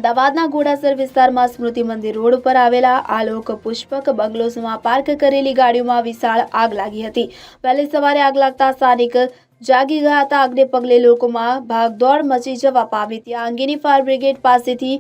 અમદાવાદના ઘોડાસર વિસ્તારમાં સ્મૃતિ મંદિર રોડ પર આવેલા આલોક પુષ્પક બંગલોઝમાં પાર્ક કરેલી ગાડીઓમાં વિશાળ આગ લાગી હતી। વહેલી સવારે આગ લાગતા સ્થાનિક જાગી ગયા હતા। આગને પગલે લોકોમાં ભાગદોડ મચી જવા પામી હતી। આ અંગેની ફાયર બ્રિગેડ પાસેથી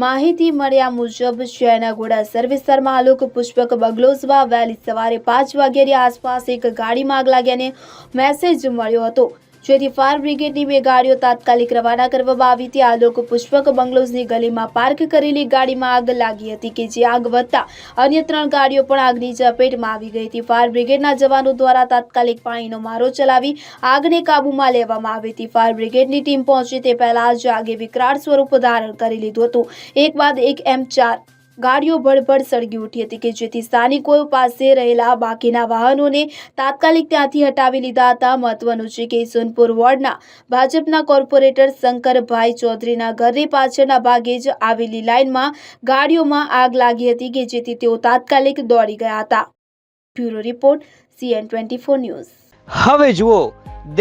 માહિતી મળ્યા મુજબ શહેરના ઘોડાસર વિસ્તારમાં આલોક પુષ્પક બંગલોઝમાં વહેલી સવારે 5 વાગ્યાની આસપાસ એક ગાડીમાં આગ લાગ્યાને મેસેજ મળ્યો હતો, જેથી ફાયર બ્રિગેડની 2 ગાડીઓ તાત્કાલિક રવાના કરવામાં આવી હતી। આલોક પુષ્પક બંગલોઝની ગલીમાં પાર્ક કરેલી ગાડીમાં આગ લાગી હતી કે જે આગ વધતા અન્ય 3 ગાડીઓ પણ આગની ઝપેટમાં આવી ગઈ હતી। ફાયર બ્રિગેડના જવાનો દ્વારા તાત્કાલિક પાણીનો મારો ચલાવી આગને કાબૂમાં લેવામાં આવી હતી। ફાયર બ્રિગેડની ટીમ પહોંચી તે પહેલા જ આગે વિકરાળ સ્વરૂપ ધારણ કરી લીધું હતું। એક બાદ એક એમ 4 ગાડીઓ ભડભડ સળગી ઉઠી હતી કે જેથી સ્થાનિકો પાસે રહેલા બાકીના વાહનોને તાત્કાલિક ત્યાંથી હટાવી લીધા હતા। મહત્વનું છે કે સોનપુર વોર્ડના ભાજપના કોર્પોરેટર શંકરભાઈ ચૌધરીના ઘરની પાછળના ભાગે જ આવેલી લાઇનમાં ગાડીઓમાં આગ લાગી હતી કે જેથી તેઓ તાત્કાલિક દોડી ગયા હતા। Bureau report CN24 news. હવે જુઓ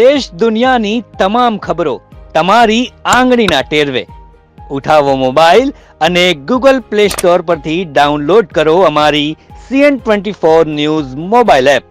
દેશ દુનિયાની તમામ ખબરો તમારી આંગળીના ટેરવે। ઉઠાવો મોબાઈલ અને ગૂગલ પ્લે સ્ટોર પરથી ડાઉનલોડ કરો અમારી CN24 ન્યૂઝ મોબાઈલ એપ।